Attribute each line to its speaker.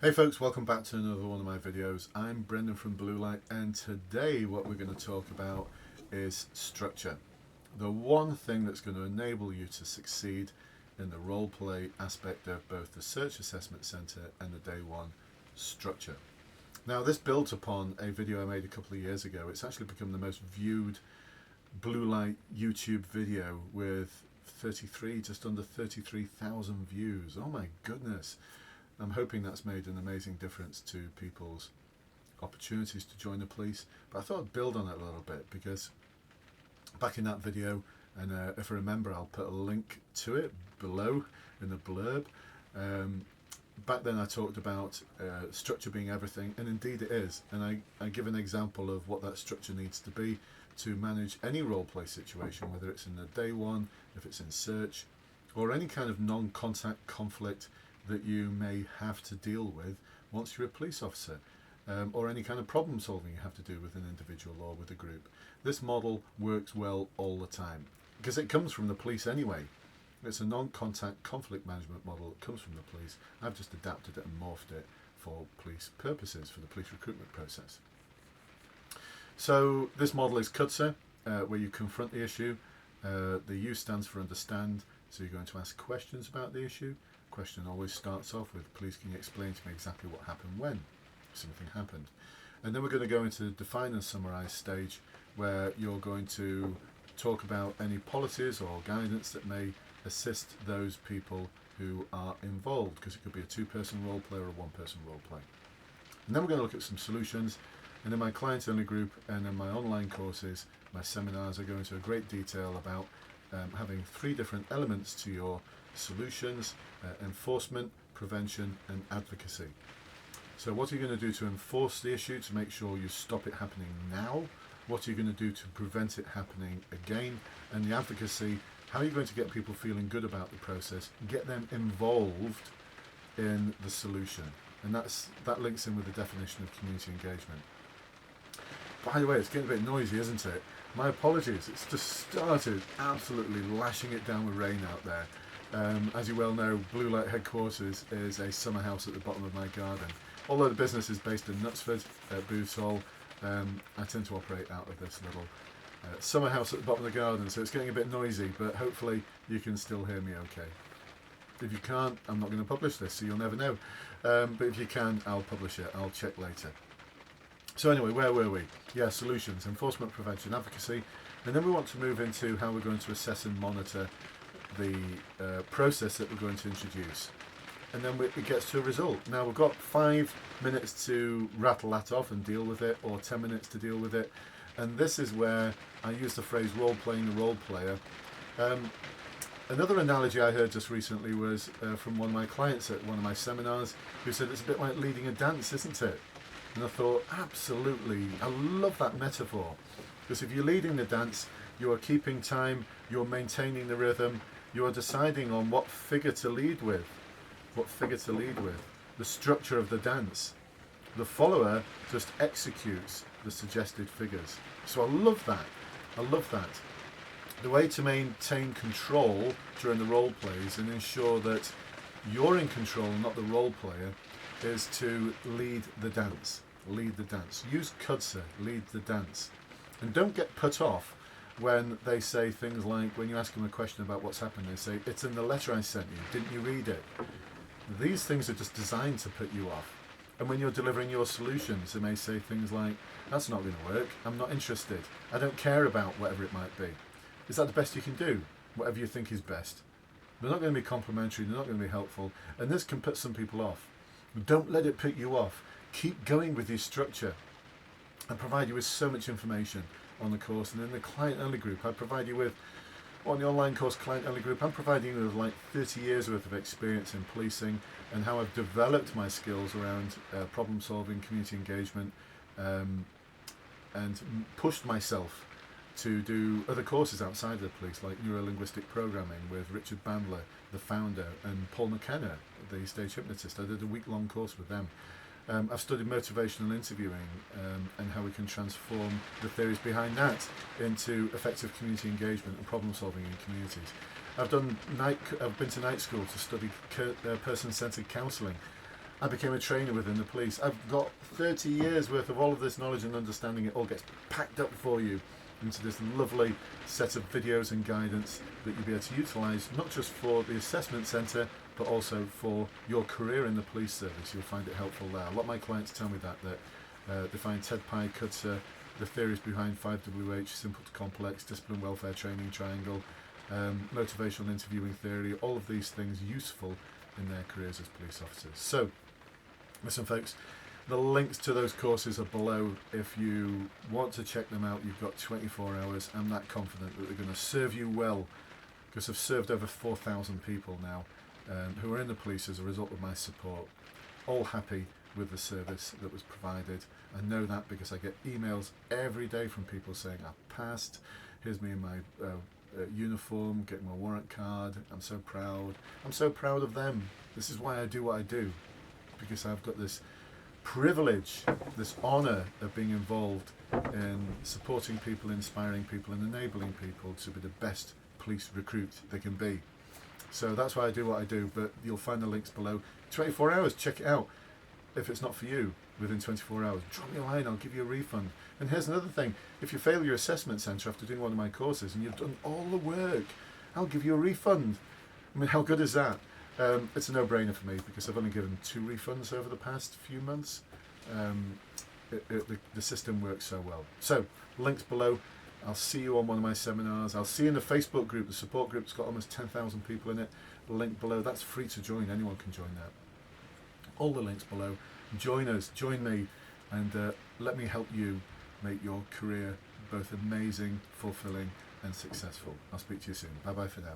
Speaker 1: Hey folks, welcome back to another one of my videos. I'm Brendan from Blue Light, and today what we're going to talk about is structure. The one thing that's going to enable you to succeed in the role play aspect of both the Search Assessment Centre and the Day One structure. Now this built upon a video I made a couple of years ago. It's actually become the most viewed Blue Light YouTube video with just under 33,000 views. Oh my goodness. I'm hoping that's made an amazing difference to people's opportunities to join the police. But I thought I'd build on it a little bit because back in that video, and if I remember, I'll put a link to it below in the blurb. Back then I talked about structure being everything, and indeed it is. And I give an example of what that structure needs to be to manage any role play situation, whether it's in the Day One, if it's in search, or any kind of non-contact conflict that you may have to deal with once you're a police officer, or any kind of problem solving you have to do with an individual or with a group. This model works well all the time because it comes from the police anyway. It's a non-contact conflict management model that comes from the police. I've just adapted it and morphed it for police purposes, for the police recruitment process. So this model is CUDSAR, where you confront the issue. The U stands for understand, so you're going to ask questions about the issue. Question always starts off with, please can you explain to me exactly what happened when something happened. And then we're going to go into the define and summarise stage, where you're going to talk about any policies or guidance that may assist those people who are involved, because it could be a two-person role play or a one-person role play. And then we're going to look at some solutions, and in my client only group and in my online courses, my seminars, I go into a great detail about having 3 different elements to your solutions: enforcement, prevention and advocacy. So what are you going to do to enforce the issue, to make sure you stop it happening now? What are you going to do to prevent it happening again? And the advocacy, how are you going to get people feeling good about the process, get them involved in the solution? And that links in with the definition of community engagement. By the way, it's getting a bit noisy, isn't it? My apologies, it's just started absolutely lashing it down with rain out there. As you well know, Blue Light headquarters is a summer house at the bottom of my garden. Although the business is based in Knutsford, Booths Hall, I tend to operate out of this little summer house at the bottom of the garden, so it's getting a bit noisy, but hopefully you can still hear me okay. If you can't, I'm not going to publish this, so you'll never know. But if you can, I'll publish it. I'll check later. So anyway, where were we? Yeah, solutions, enforcement, prevention, advocacy. And then we want to move into how we're going to assess and monitor the process that we're going to introduce. And then it gets to a result. Now we've got 5 minutes to rattle that off and deal with it, or 10 minutes to deal with it. And this is where I use the phrase role-playing the role player. Another analogy I heard just recently was from one of my clients at one of my seminars, who said it's a bit like leading a dance, isn't it? And I thought, absolutely, I love that metaphor. Because if you're leading the dance, you are keeping time, you're maintaining the rhythm, you are deciding on what figure to lead with. The structure of the dance. The follower just executes the suggested figures. So I love that. The way to maintain control during the role plays and ensure that you're in control, not the role player, is to lead the dance. Use CUDSAR, lead the dance. And don't get put off when they say things like, when you ask them a question about what's happened, they say, it's in the letter I sent you, didn't you read it? These things are just designed to put you off. And when you're delivering your solutions, they may say things like, that's not going to work, I'm not interested, I don't care about whatever it might be. Is that the best you can do? Whatever you think is best. They're not going to be complimentary, they're not going to be helpful, and this can put some people off. Don't let it put you off. Keep going with your structure. I provide you with so much information on the course, and in the client-only group, I provide you with, on the online course client-only group, I'm providing you with like 30 years worth of experience in policing and how I've developed my skills around problem solving, community engagement, and pushed myself to do other courses outside of the police, like neuro-linguistic programming with Richard Bandler, the founder, and Paul McKenna, the stage hypnotist. I did a week-long course with them. I've studied motivational interviewing and how we can transform the theories behind that into effective community engagement and problem solving in communities. I've been to night school to study person-centered counselling. I became a trainer within the police. I've got 30 years worth of all of this knowledge and understanding. It all gets packed up for you into this lovely set of videos and guidance that you'll be able to utilise, not just for the assessment centre, but also for your career in the police service. You'll find it helpful there. A lot of my clients tell me that they find TED-PI, CUDSAR, the theories behind 5WH, simple to complex, discipline, welfare, training, triangle, motivational interviewing theory, all of these things useful in their careers as police officers. So, listen folks, the links to those courses are below. If you want to check them out, you've got 24 hours. I'm that confident that they're going to serve you well, because I've served over 4,000 people now who are in the police as a result of my support, all happy with the service that was provided. I know that because I get emails every day from people saying, I've passed, here's me in my uniform, getting my warrant card, I'm so proud. I'm so proud of them. This is why I do what I do, because I've got this privilege, this honour of being involved in supporting people, inspiring people and enabling people to be the best police recruit they can be. So that's why I do what I do, but you'll find the links below. 24 hours, check it out. If it's not for you within 24 hours, drop me a line, I'll give you a refund. And here's another thing, if you fail your assessment centre after doing one of my courses and you've done all the work, I'll give you a refund. I mean, how good is that? It's a no-brainer for me, because I've only given 2 refunds over the past few months. The system works so well. So, links below. I'll see you on one of my seminars. I'll see you in the Facebook group. The support group's got almost 10,000 people in it. Link below. That's free to join. Anyone can join that. All the links below. Join us, join me, and let me help you make your career both amazing, fulfilling and successful. I'll speak to you soon. Bye bye for now.